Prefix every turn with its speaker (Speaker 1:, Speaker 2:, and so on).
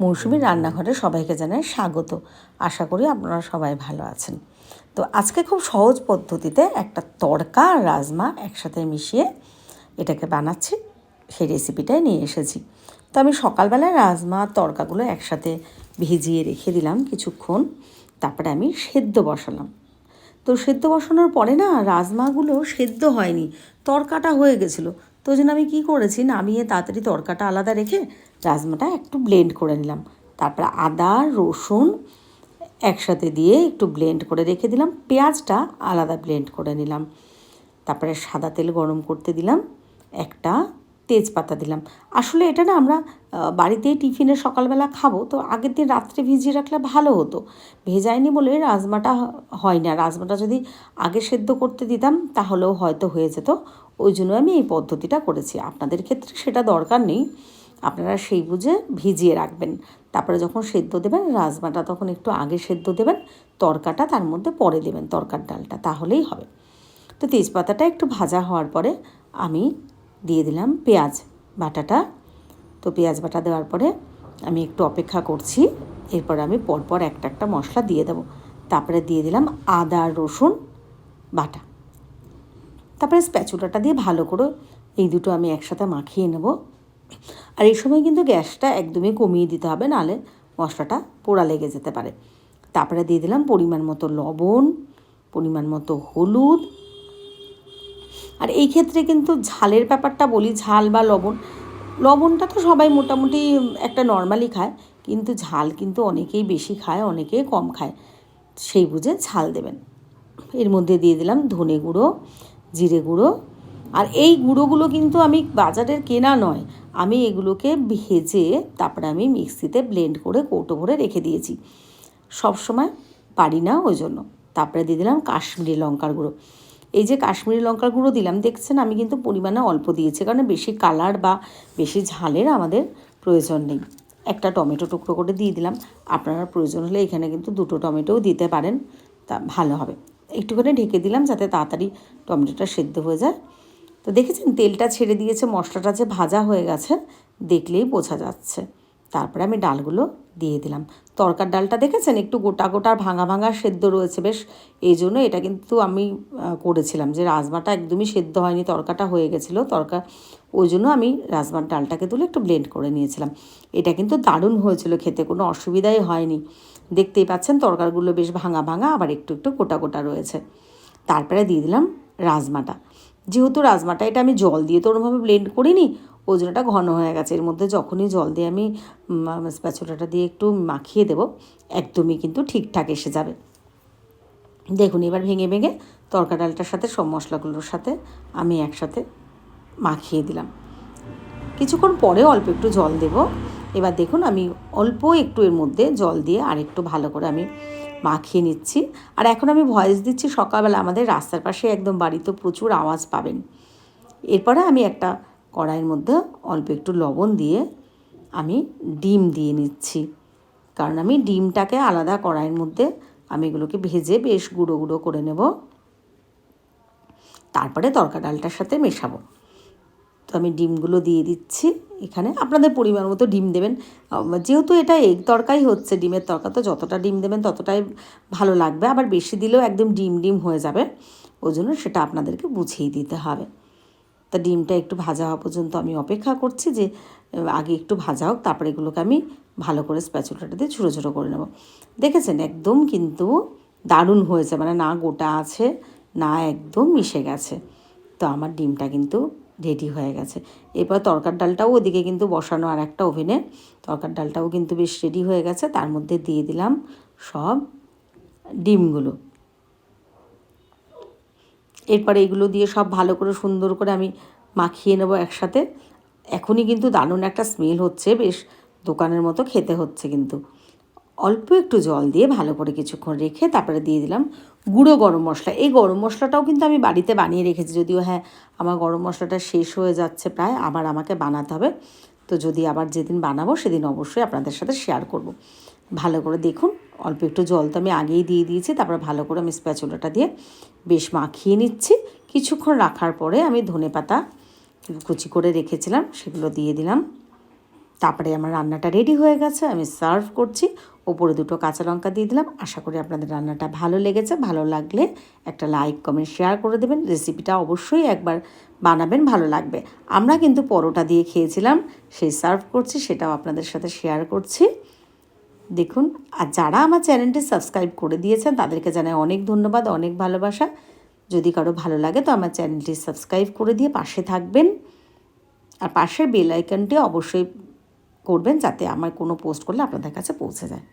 Speaker 1: মৌসুমীর রান্নাঘরে সবাইকে জানাই স্বাগত। আশা করি আপনারা সবাই ভালো আছেন। তো আজকে খুব সহজ পদ্ধতিতে একটা তড়কা আর রাজমা একসাথে মিশিয়ে এটাকে বানাচ্ছি, সেই রেসিপিটাই নিয়ে এসেছি। তো আমি সকালবেলায় রাজমা তড়কাগুলো একসাথে ভিজিয়ে রেখে দিলাম কিছুক্ষণ, তারপরে আমি সেদ্ধ বসালাম। তো সেদ্ধ বসানোর পরে না রাজমাগুলো সেদ্ধ হয়নি, তড়কাটা হয়ে গেছিলো। তো ওই জন্য আমি কী করেছি, নামিয়ে তাড়াতাড়ি তড়কাটা আলাদা রেখে রাজমাটা একটু ব্লেন্ড করে নিলাম। তারপরে আদা রসুন একসাথে দিয়ে একটু ব্লেন্ড করে রেখে দিলাম, পেঁয়াজটা আলাদা ব্লেন্ড করে নিলাম। তারপরে সাদা তেল গরম করতে দিলাম, একটা তেজপাতা দিলাম। আসলে এটা না আমরা বাড়িতেই টিফিনে সকালবেলা খাবো, তো আগের দিন রাত্রে ভিজিয়ে রাখলে ভালো হতো। ভেজায়নি বলে রাজমাটা হয় না। রাজমাটা যদি আগে সেদ্ধ করতে দিতাম তাহলেও হয়তো হয়ে যেত। ওই জন্য আমি এই পদ্ধতিটা করেছি। আপনাদের ক্ষেত্রে সেটা দরকার নেই, আপনারা সেই বুঝে ভিজিয়ে রাখবেন। তারপরে যখন সেদ্ধ দেবেন রাজমাটা তখন একটু আগে সেদ্ধ দেবেন, তড়কাটা তার মধ্যে পরে দেবেন, তড়কার ডালটা, তাহলেই হবে। তো তেজপাতাটা একটু ভাজা হওয়ার পরে আমি দিয়ে দিলাম পেঁয়াজ বাটাটা। তো পেঁয়াজ বাটা দেওয়ার পরে আমি একটু অপেক্ষা করছি, এরপর আমি পরপর একটা একটা মশলা দিয়ে দেবো। তারপরে দিয়ে দিলাম আদা রসুন বাটা। তারপরে স্প্যাচুলাটা দিয়ে ভালো করে এই দুটো আমি একসাথে মাখিয়ে নেব। আর এই সময় কিন্তু গ্যাসটা একদমই কমিয়ে দিতে হবে, নাহলে মশলাটা পোড়া লেগে যেতে পারে। তারপরে দিয়ে দিলাম পরিমাণ মতো লবণ, পরিমাণ মতো হলুদ। আর এই ক্ষেত্রে কিন্তু ঝালের ব্যাপারটা বলি, ঝাল বা লবণটা তো সবাই মোটামুটি একটা নর্মালি খায়, কিন্তু ঝাল কিন্তু অনেকেই বেশি খায়, অনেকেই কম খায়, সেই বুঝে ঝাল দেবেন। এর মধ্যে দিয়ে দিলাম ধনে গুঁড়ো, জিরে গুঁড়ো। আর এই গুঁড়োগুলো কিন্তু আমি বাজারের কেনা নয়, আমি এগুলোকে ভেজে তারপরে আমি মিক্সিতে ব্লেন্ড করে কৌটো ভরে রেখে দিয়েছি, সব সময় পারি না ওই জন্য। তারপরে দিয়ে দিলাম কাশ্মীরি লঙ্কার গুঁড়ো। এই যে কাশ্মীরি লঙ্কার গুঁড়ো দিলাম, দেখছেন আমি কিন্তু পরিমাণে অল্প দিয়েছি, কারণ বেশি কালার বা বেশি ঝালের আমাদের প্রয়োজন নেই। একটা টমেটো টুকরো করে দিয়ে দিলাম, আপনারা প্রয়োজন হলে এখানে কিন্তু দুটো টমেটোও দিতে পারেন, তা ভালো হবে। একটুখানি ঢেকে দিলাম যাতে তাড়াতাড়ি টমেটোটা সেদ্ধ হয়ে যায়। তো দেখেছেন তেলটা ছেড়ে দিয়েছে, মশলাটা যে ভাজা হয়ে গেছে দেখলেই বোঝা যাচ্ছে। তারপরে আমি ডালগুলো দিয়ে দিলাম। তড়কার ডালটা দেখেছেন একটু গোটা গোটা ভাঙা ভাঙা সেদ্ধ রয়েছে বেশ, এই জন্য এটা কিন্তু আমি করেছিলাম যে রাজমাটা একদমই সেদ্ধ হয়নি, তড়কাটা হয়ে গেছিলো তড়কা, ওই জন্য আমি রাজমার ডালটাকে তুলে একটু ব্লেন্ড করে নিয়েছিলাম। এটা কিন্তু দারুণ হয়েছিল খেতে, কোনো অসুবিধাই হয়নি। দেখতেই পাচ্ছেন তরকারিগুলো বেশ ভাঙা ভাঙা, আবার একটু একটু গোটা গোটা রয়েছে। তারপরে দিয়ে দিলাম রাজমাটা। যেহেতু রাজমাটা এটা আমি জল দিয়ে তো ওরমভাবে ব্লেন্ড করিনি, ওই জন্য এটা ঘন হয়ে গেছে। এর মধ্যে যখনই জল দিয়ে আমি স্প্যাচুলাটা দিয়ে একটু মাখিয়ে দেবো, একদমই কিন্তু ঠিকঠাক এসে যাবে। দেখুন এবার ভেঙে ভেঙে তড়কা ডালটার সাথে সব মশলাগুলোর সাথে আমি একসাথে মাখিয়ে দিলাম। কিছুক্ষণ পরে অল্প একটু জল দেব। এবার দেখুন আমি অল্প একটু এর মধ্যে জল দিয়ে আর একটু ভালো করে আমি মাখিয়ে নিচ্ছি। আর এখন আমি ভয়েস দিচ্ছি সকালবেলা, আমাদের রাস্তার পাশে একদম বাড়ি, তো প্রচুর আওয়াজ পাবেন। এরপরে আমি একটা কড়াইয়ের মধ্যে অল্প একটু লবণ দিয়ে আমি ডিম দিয়ে নিচ্ছি, কারণ আমি ডিমটাকে আলাদা কড়াইয়ের মধ্যে আমি এগুলোকে ভেজে বেশ গুঁড়ো গুঁড়ো করে নেব, তারপরে তড়কা ডালটার সাথে মেশাবো। তো আমি ডিমগুলো দিয়ে দিচ্ছি এখানে, আপনাদের পরিমাণ মতো ডিম দেবেন। যেহেতু এটা এগ তরকাই হচ্ছে, ডিমের তরকা, তো যতটা ডিম দেবেন ততটাই ভালো লাগবে, আবার বেশি দিলেও একদম ডিম ডিম হয়ে যাবে, ওই জন্য সেটা আপনাদেরকে বুঝিয়ে দিতে হবে। তা ডিমটা একটু ভাজা হওয়া পর্যন্ত আমি অপেক্ষা করছি, যে আগে একটু ভাজা হোক, তারপরে এগুলোকে আমি ভালো করে স্প্যাচুলাটা দিয়ে ছোটো ছোটো করে নেব। দেখেছেন একদম কিন্তু দারুণ হয়েছে, মানে না গোটা আছে না একদম মিশে গেছে। তো আমার ডিমটা কিন্তু রেডি হয়ে গেছে। এরপর তড়কার ডালটাও ওদিকে কিন্তু বসানো, আর একটা ওভেনে তড়কার ডালটাও কিন্তু বেশ রেডি হয়ে গেছে। তার মধ্যে দিয়ে দিলাম সব ডিমগুলো। এরপরে এগুলো দিয়ে সব ভালো করে সুন্দর করে আমি মাখিয়ে নেব একসাথে। এখনই কিন্তু দারুণ একটা স্মেল হচ্ছে, বেশ দোকানের মতো খেতে হচ্ছে। কিন্তু অল্প একটু জল দিয়ে ভালো করে কিছুক্ষণ রেখে তারপরে দিয়ে দিলাম গুঁড়ো গরম মশলা। এই গরম মশলাটাও কিন্তু আমি বাড়িতে বানিয়ে রেখেছি, যদিও হ্যাঁ আমার গরম মশলাটা শেষ হয়ে যাচ্ছে প্রায়, আবার আমাকে বানাতে হবে। তো যদি আবার যেদিন বানাবো সেদিন অবশ্যই আপনাদের সাথে শেয়ার করব। ভালো করে দেখুন অল্প একটু জল তো আমি আগেই দিয়ে দিয়েছি, তারপরে ভালো করে আমি স্প্যাচুলাটা দিয়ে বেশ মাখিয়ে নিচ্ছি। কিছুক্ষণ রাখার পরে আমি ধনেপাতা কুচি করে রেখেছিলাম সেগুলো দিয়ে দিলাম। তারপরে আমার রান্নাটা রেডি হয়ে গেছে, আমি সার্ভ করছি। ওপরে 2টো কাঁচা লঙ্কা দিয়ে দিলাম। আশা করি আপনাদের রান্নাটা ভালো লেগেছে। ভালো লাগলে একটা লাইক, কমেন্ট, শেয়ার করে দেবেন। রেসিপিটা অবশ্যই একবার বানাবেন, ভালো লাগবে। আমরা কিন্তু পরোটা দিয়ে খেয়েছিলাম, সেই সার্ভ করছি, সেটাও আপনাদের সাথে শেয়ার করছি। দেখুন, আর যারা আমার চ্যানেলটি সাবস্ক্রাইব করে দিয়েছেন তাদেরকে জানাই অনেক ধন্যবাদ, অনেক ভালোবাসা। যদি কারো ভালো লাগে তো আমার চ্যানেলটি সাবস্ক্রাইব করে দিয়ে পাশে থাকবেন, আর পাশের বেল আইকনটি অবশ্যই করবেন যাতে আমার কোনো পোস্ট করলে আপনাদের কাছে পৌঁছে যায়।